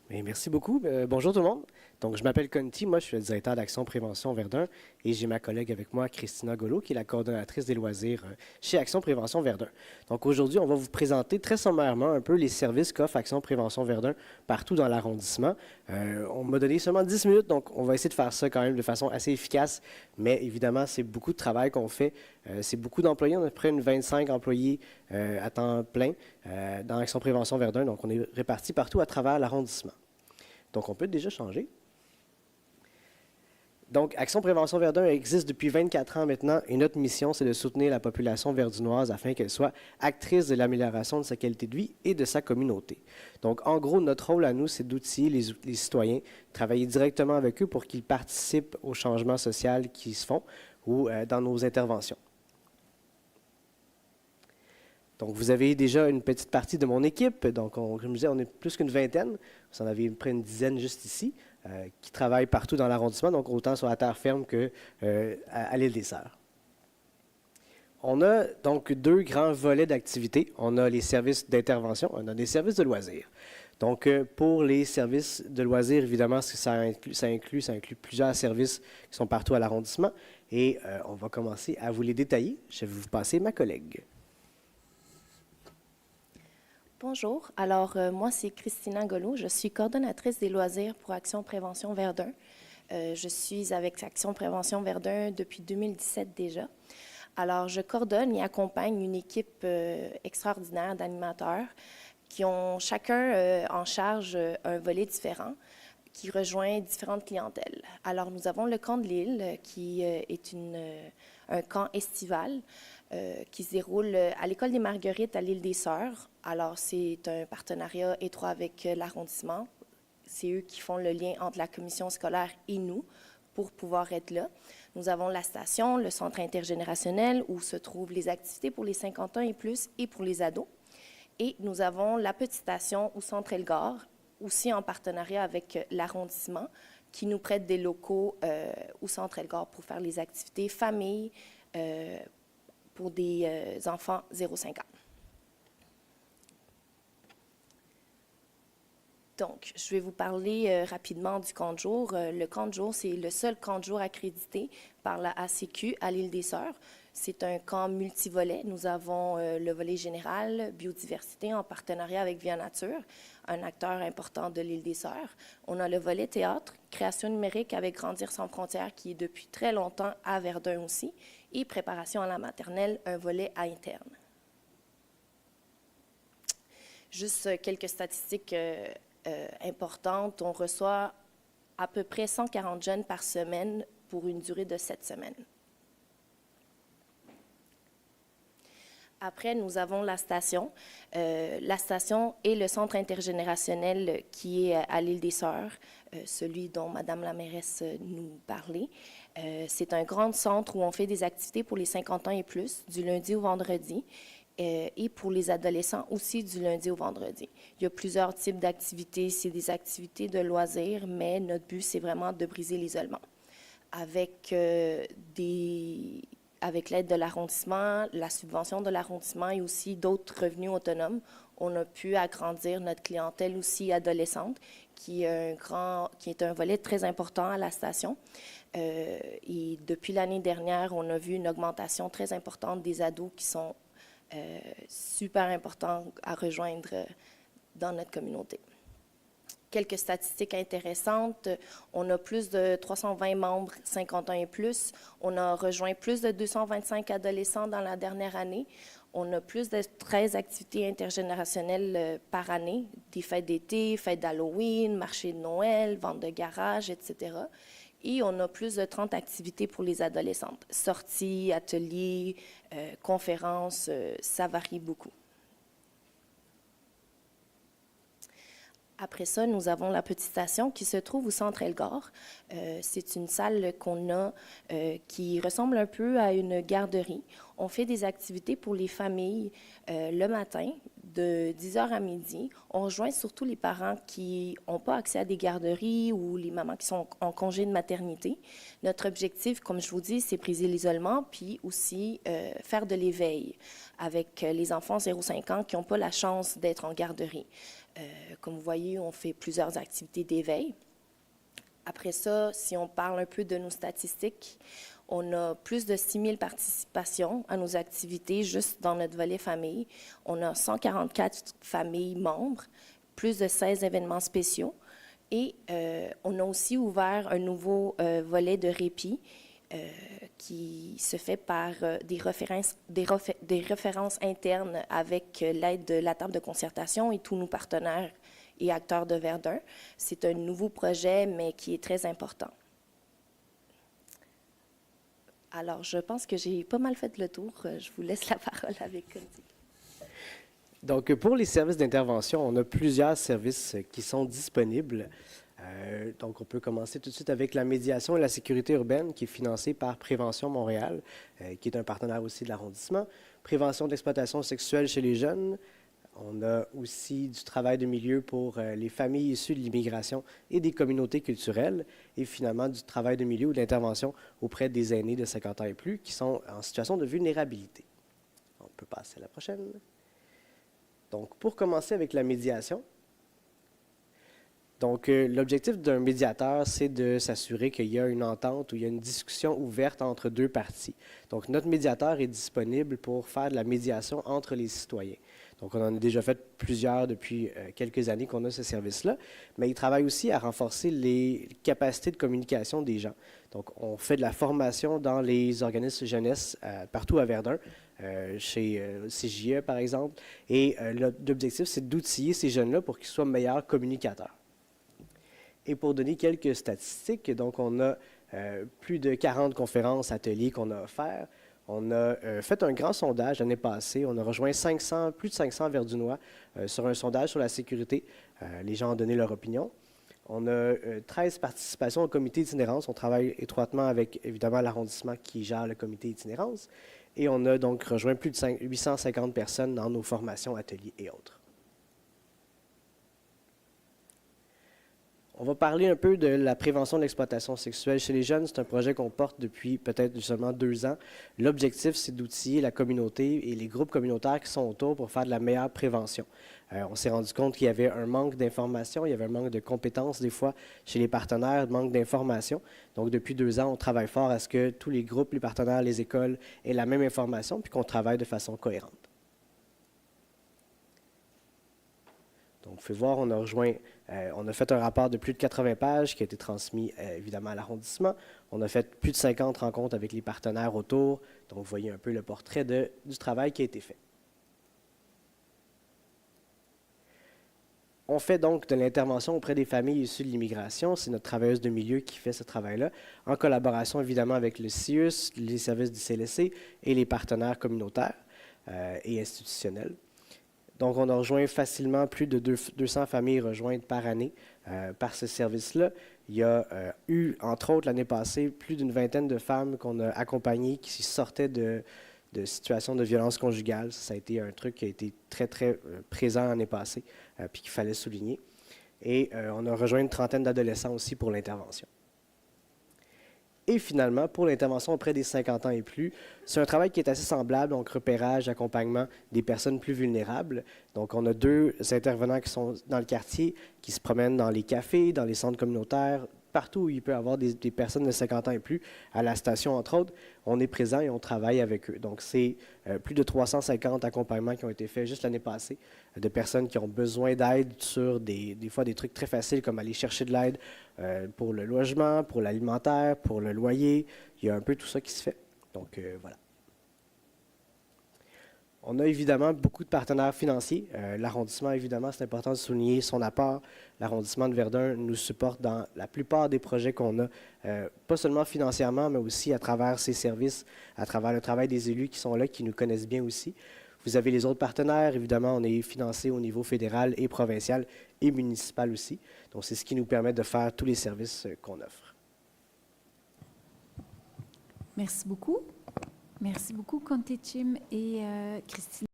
Mais merci beaucoup. Bonjour tout le monde. Donc, je m'appelle Conti, moi je suis le directeur d'Action Prévention Verdun et j'ai ma collègue avec moi, Christina Golo, qui est la coordonnatrice des loisirs chez Action Prévention Verdun. Donc aujourd'hui, on va vous présenter très sommairement un peu les services qu'offre Action Prévention Verdun partout dans l'arrondissement. On m'a donné seulement 10 minutes, donc on va essayer de faire ça quand même de façon assez efficace, mais évidemment, c'est beaucoup de travail qu'on fait. C'est beaucoup d'employés, on a à peu près une 25 employés à temps plein dans Action Prévention Verdun, donc on est répartis partout à travers l'arrondissement. Donc, on peut déjà changer. Donc, Action Prévention Verdun existe depuis 24 ans maintenant et notre mission, c'est de soutenir la population verdunoise afin qu'elle soit actrice de l'amélioration de sa qualité de vie et de sa communauté. Donc, en gros, notre rôle à nous, c'est d'outiller les citoyens, travailler directement avec eux pour qu'ils participent aux changements sociaux qui se font ou dans nos interventions. Donc, vous avez déjà une petite partie de mon équipe. Donc, comme je disais, on est plus qu'une vingtaine. Vous en avez près une dizaine juste ici, qui travaillent partout dans l'arrondissement, donc autant sur la terre ferme qu'à l'île des Sœurs. On a donc deux grands volets d'activité. On a les services d'intervention, on a des services de loisirs. Donc, pour les services de loisirs, évidemment, ça inclut plusieurs services qui sont partout à l'arrondissement. Et on va commencer à vous les détailler. Je vais vous passer ma collègue. Bonjour, alors moi c'est Christina Golo, je suis coordonnatrice des loisirs pour Action Prévention Verdun. Je suis avec Action Prévention Verdun depuis 2017 déjà. Alors je coordonne et accompagne une équipe extraordinaire d'animateurs qui ont chacun en charge un volet différent qui rejoint différentes clientèles. Alors nous avons le camp de l'île qui est un camp estival qui se déroule à l'École des Marguerites à l'île des Sœurs. Alors, c'est un partenariat étroit avec l'arrondissement. C'est eux qui font le lien entre la commission scolaire et nous pour pouvoir être là. Nous avons la station, le centre intergénérationnel où se trouvent les activités pour les 50 ans et plus et pour les ados. Et nous avons la petite station au centre Elgar, aussi en partenariat avec l'arrondissement, qui nous prête des locaux au centre Elgar pour faire les activités famille, pour des enfants 0,5 ans. Donc, je vais vous parler rapidement du camp de jour. Le camp de jour, c'est le seul camp de jour accrédité par la ACQ à l'île des Sœurs. C'est un camp multivolet. Nous avons le volet général, biodiversité, en partenariat avec Via Nature, un acteur important de l'île des Sœurs. On a le volet théâtre, création numérique avec Grandir sans frontières, qui est depuis très longtemps à Verdun aussi, et préparation à la maternelle, un volet à interne. Juste quelques statistiques importantes. On reçoit à peu près 140 jeunes par semaine pour une durée de 7 semaines. Après, nous avons la station. La station est le centre intergénérationnel qui est à l'île des Sœurs, celui dont Madame la mairesse nous parlait. C'est un grand centre où on fait des activités pour les 50 ans et plus, du lundi au vendredi, et pour les adolescents aussi du lundi au vendredi. Il y a plusieurs types d'activités. C'est des activités de loisirs, mais notre but, c'est vraiment de briser l'isolement. Avec avec l'aide de l'arrondissement, la subvention de l'arrondissement et aussi d'autres revenus autonomes, on a pu agrandir notre clientèle aussi adolescente, qui est un volet très important à la station. Et depuis l'année dernière, on a vu une augmentation très importante des ados qui sont super importants à rejoindre dans notre communauté. Quelques statistiques intéressantes. On a plus de 320 membres 50 ans et plus. On a rejoint plus de 225 adolescents dans la dernière année. On a plus de 13 activités intergénérationnelles par année, des fêtes d'été, fêtes d'Halloween, marché de Noël, vente de garage, etc. Et on a plus de 30 activités pour les adolescentes. Sorties, ateliers, conférences, ça varie beaucoup. Après ça, nous avons la petite station qui se trouve au centre Elgar. C'est une salle qu'on a qui ressemble un peu à une garderie. On fait des activités pour les familles le matin, de 10 heures à midi. On rejoint surtout les parents qui n'ont pas accès à des garderies ou les mamans qui sont en congé de maternité. Notre objectif, comme je vous dis, c'est briser l'isolement, puis aussi faire de l'éveil avec les enfants 0-5 ans qui n'ont pas la chance d'être en garderie. Comme vous voyez, on fait plusieurs activités d'éveil. Après ça, si on parle un peu de nos statistiques, on a plus de 6 000 participations à nos activités juste dans notre volet famille. On a 144 familles membres, plus de 16 événements spéciaux. Et on a aussi ouvert un nouveau volet de répit qui se fait par des références internes avec l'aide de la table de concertation et tous nos partenaires et acteurs de Verdun. C'est un nouveau projet, mais qui est très important. Alors, je pense que j'ai pas mal fait le tour. Je vous laisse la parole avec Conti. Donc, pour les services d'intervention, on a plusieurs services qui sont disponibles. Donc, on peut commencer tout de suite avec la médiation et la sécurité urbaine qui est financée par Prévention Montréal, qui est un partenaire aussi de l'arrondissement. Prévention d'exploitation sexuelle chez les jeunes. On a aussi du travail de milieu pour les familles issues de l'immigration et des communautés culturelles. Et finalement, du travail de milieu ou d'intervention auprès des aînés de 50 ans et plus qui sont en situation de vulnérabilité. On peut passer à la prochaine. Donc, pour commencer avec la médiation, l'objectif d'un médiateur, c'est de s'assurer qu'il y a une entente ou il y a une discussion ouverte entre deux parties. Donc, notre médiateur est disponible pour faire de la médiation entre les citoyens. Donc, on en a déjà fait plusieurs depuis quelques années qu'on a ce service-là, mais il travaille aussi à renforcer les capacités de communication des gens. Donc, on fait de la formation dans les organismes jeunesse partout à Verdun, chez CJE par exemple, et l'objectif, c'est d'outiller ces jeunes-là pour qu'ils soient meilleurs communicateurs. Et pour donner quelques statistiques, donc on a plus de 40 conférences, ateliers qu'on a offerts. On a fait un grand sondage l'année passée. On a rejoint plus de 500 Verdunois sur un sondage sur la sécurité. Les gens ont donné leur opinion. On a 13 participations au comité itinérance. On travaille étroitement avec, évidemment, l'arrondissement qui gère le comité itinérance. Et on a donc rejoint plus de 850 personnes dans nos formations, ateliers et autres. On va parler un peu de la prévention de l'exploitation sexuelle chez les jeunes. C'est un projet qu'on porte depuis peut-être seulement 2 ans. L'objectif, c'est d'outiller la communauté et les groupes communautaires qui sont autour pour faire de la meilleure prévention. On s'est rendu compte qu'il y avait un manque d'information, il y avait un manque de compétences des fois chez les partenaires, manque d'information. Donc, depuis 2 ans, on travaille fort à ce que tous les groupes, les partenaires, les écoles aient la même information puis qu'on travaille de façon cohérente. Donc, vous pouvez voir, on a fait un rapport de plus de 80 pages qui a été transmis évidemment à l'arrondissement. On a fait plus de 50 rencontres avec les partenaires autour. Donc, vous voyez un peu le portrait du travail qui a été fait. On fait donc de l'intervention auprès des familles issues de l'immigration. C'est notre travailleuse de milieu qui fait ce travail-là, en collaboration évidemment avec le CIUS, les services du CLSC et les partenaires communautaires et institutionnels. Donc, on a rejoint facilement plus de 200 familles rejointes par année par ce service-là. Il y a eu, entre autres, l'année passée, plus d'une vingtaine de femmes qu'on a accompagnées qui sortaient de situations de violence conjugale. Ça a été un truc qui a été très, très présent l'année passée, puis qu'il fallait souligner. Et on a rejoint une trentaine d'adolescents aussi pour l'intervention. Et finalement, pour l'intervention auprès des 50 ans et plus, c'est un travail qui est assez semblable, donc repérage, accompagnement des personnes plus vulnérables. Donc, on a 2 intervenants qui sont dans le quartier, qui se promènent dans les cafés, dans les centres communautaires, partout où il peut y avoir des personnes de 50 ans et plus, à la station, entre autres. On est présent et on travaille avec eux. Donc, c'est plus de 350 accompagnements qui ont été faits juste l'année passée, de personnes qui ont besoin d'aide sur des fois des trucs très faciles, comme aller chercher de l'aide pour le logement, pour l'alimentaire, pour le loyer. Il y a un peu tout ça qui se fait. Donc, voilà. On a évidemment beaucoup de partenaires financiers. L'arrondissement, évidemment, c'est important de souligner son apport. L'arrondissement de Verdun nous supporte dans la plupart des projets qu'on a, pas seulement financièrement, mais aussi à travers ses services, à travers le travail des élus qui sont là, qui nous connaissent bien aussi. Vous avez les autres partenaires. Évidemment, on est financé au niveau fédéral et provincial et municipal aussi. Donc, c'est ce qui nous permet de faire tous les services qu'on offre. Merci beaucoup. Merci beaucoup, Conté Chim et Christina.